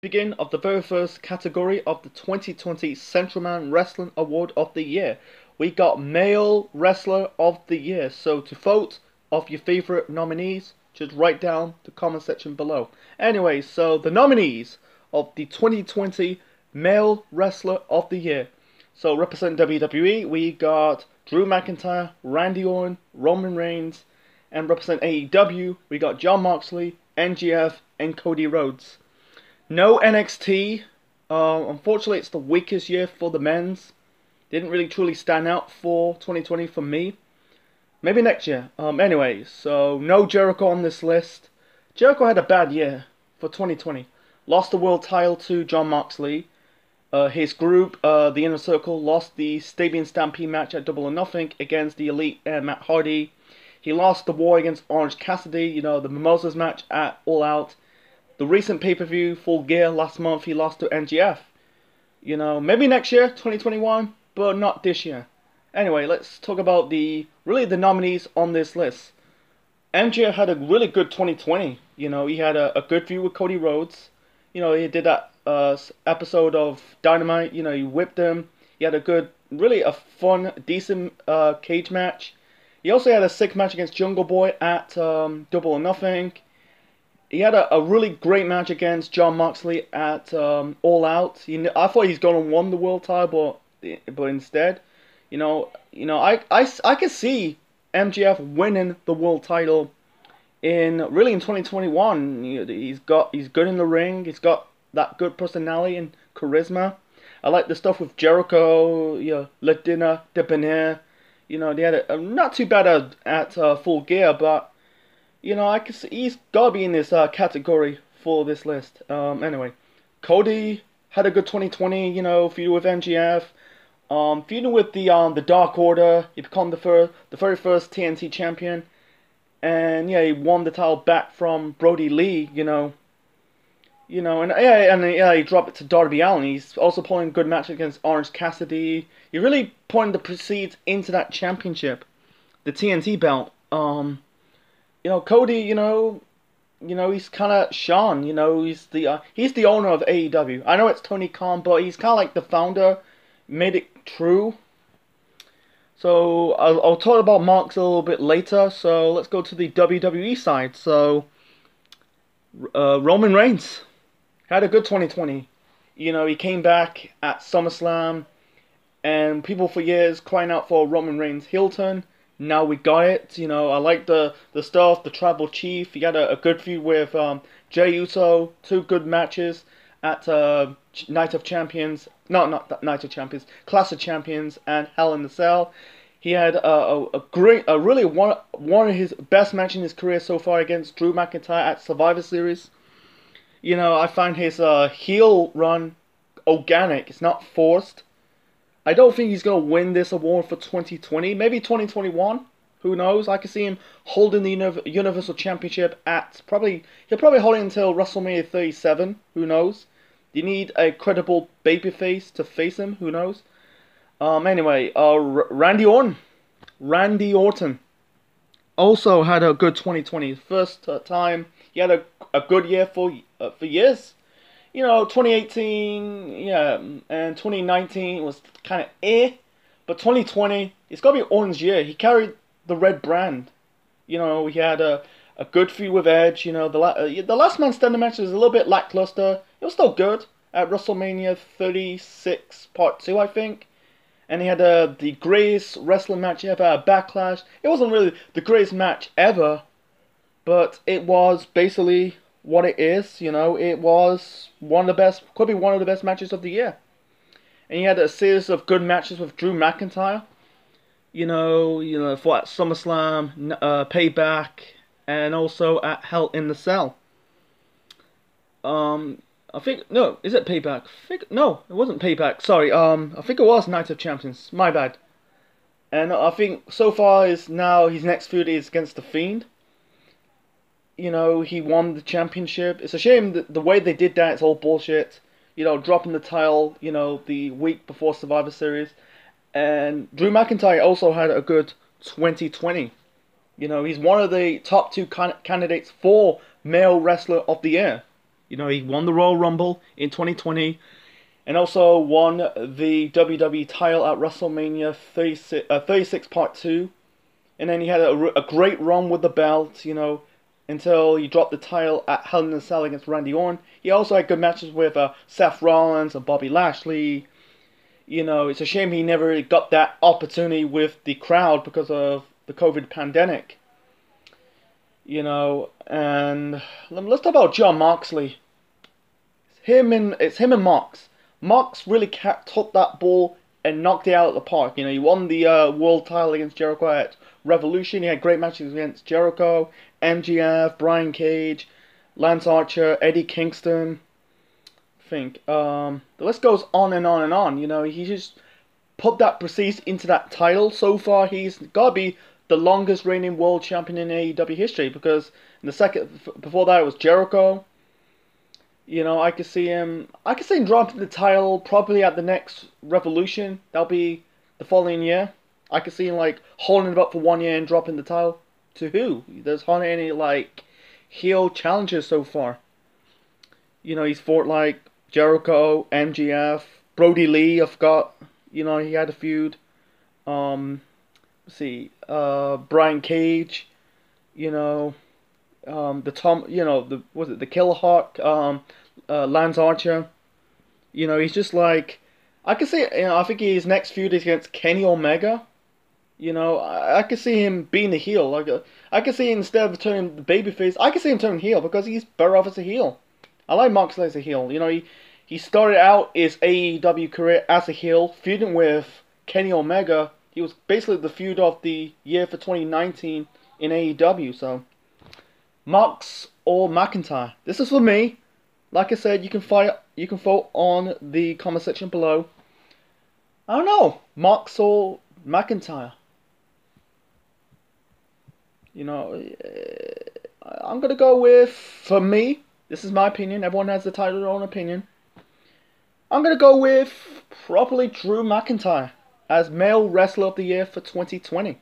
begin of the very first category of the 2020 Central Man Wrestling Award of the Year. We got Male Wrestler of the Year. So to vote of your favorite nominees, just write down the comment section below. Anyway, so the nominees of the 2020 Male Wrestler of the Year. So representing WWE, we got Drew McIntyre, Randy Orton, Roman Reigns, and represent AEW, we got Jon Moxley, MJF, and Cody Rhodes. No NXT. Unfortunately, it's the weakest year for the men's. Didn't really truly stand out for 2020 for me. Maybe next year. Anyway, so no Jericho on this list. Jericho had a bad year for 2020. Lost the world title to Jon Moxley. His group, the Inner Circle, lost the Stadium Stampede match at Double or Nothing against the Elite and Matt Hardy. He lost the war against Orange Cassidy, the Mimosas match at All Out. The recent pay-per-view, Full Gear, last month, he lost to MJF. Maybe next year, 2021, but not this year. Anyway, let's talk about the nominees on this list. MJF had a really good 2020. He had a good feud with Cody Rhodes. He did that episode of Dynamite. He whipped him. He had a fun, decent cage match. He also had a sick match against Jungle Boy at Double or Nothing. He had a really great match against Jon Moxley at All Out. I thought he's going to win the world title, but instead, I could see MJF winning the world title in 2021. He's good in the ring. He's got that good personality and charisma. I like the stuff with Jericho, Le Dinner, Debonair. They had not too bad at Full Gear, but I can see he's gotta be in this category for this list. Anyway, Cody had a good 2020. Feuding with MJF, feuding with the Dark Order. He became the very first TNT champion, and he won the title back from Brody Lee. He dropped it to Darby Allin. He's also pulling a good match against Orange Cassidy. He really putting the proceeds into that championship, the TNT belt. Cody, he's kind of Sean. He's the owner of AEW. I know it's Tony Khan, but he's kind of like the founder. Made it true. So I'll talk about Mox a little bit later. So let's go to the WWE side. So Roman Reigns had a good 2020. He came back at SummerSlam, and people for years crying out for Roman Reigns heel turn. Now we got it. I like the stuff, the Tribal Chief. He had a good feud with Jey Uso. 2 good matches at Night of Champions. No, not Night of Champions. Clash of Champions and Hell in the Cell. He had really one of his best matches in his career so far against Drew McIntyre at Survivor Series. I find his heel run organic. It's not forced. I don't think he's going to win this award for 2020. Maybe 2021. Who knows? I can see him holding the Universal Championship at he'll probably hold it until WrestleMania 37. Who knows? Do you need a credible babyface to face him? Who knows? Anyway, Randy Orton. Randy Orton also had a good 2020. First time he had a good year for years. 2018, and 2019 was kind of but 2020, it's got to be Orton's year. He carried the red brand. He had a good feud with Edge. The Last Man Standing match was a little bit lackluster. It was still good at WrestleMania 36 Part 2, I think. And he had the greatest wrestling match ever at Backlash. It wasn't really the greatest match ever, but it was basically what it is. It was one of the best, could be one of the best matches of the year. And he had a series of good matches with Drew McIntyre. For at SummerSlam, Payback, and also at Hell in the Cell. I think, no, is it Payback? No, it wasn't Payback. Sorry, I think it was Night of Champions. My bad. And I think so far his next feud is against The Fiend. He won the championship. It's a shame that the way they did that, it's all bullshit. Dropping the title, the week before Survivor Series. And Drew McIntyre also had a good 2020. He's one of the top 2 candidates for Male Wrestler of the Year. You know, he won the Royal Rumble in 2020 and also won the WWE title at WrestleMania 36 Part 2. And then he had a great run with the belt, you know, until he dropped the title at Hell in a Cell against Randy Orton. He also had good matches with Seth Rollins and Bobby Lashley. You know, it's a shame he never really got that opportunity with the crowd because of the COVID pandemic. You know, and let's talk about Jon Moxley. It's him and Mox. Mox really took that ball and knocked it out of the park. You know, he won the world title against Jericho at Revolution. He had great matches against Jericho, MGF, Brian Cage, Lance Archer, Eddie Kingston. I think the list goes on and on and on. You know, he just put that prestige into that title. So far, he's got to be the longest reigning world champion in AEW history, because in the second before that it was Jericho. You know, I could see him dropping the title probably at the next Revolution. That'll be the following year. I could see him like holding it up for 1 year and dropping the title to who? There's hardly any like heel challengers so far. You know, he's fought like Jericho, MGF, Brody Lee. I forgot. You know, he had a feud. Let's see, Brian Cage. You know, the Tom. You know, the Killer Hawk. Lance Archer. You know, he's just like, I could see. You know, I think his next feud is against Kenny Omega. You know, I could see him being the heel. Like, I could see instead of turning the babyface, I could see him turning heel because he's better off as a heel. I like Moxley as a heel. You know, he started out his AEW career as a heel, feuding with Kenny Omega. He was basically the feud of the year for 2019 in AEW. So, Mox or McIntyre. This is for me. Like I said, you can vote on the comment section below. I don't know, Mox or McIntyre. You know, I'm gonna go with, for me, this is my opinion. Everyone has the title of their own opinion. I'm gonna go with probably Drew McIntyre as Male Wrestler of the Year for 2020.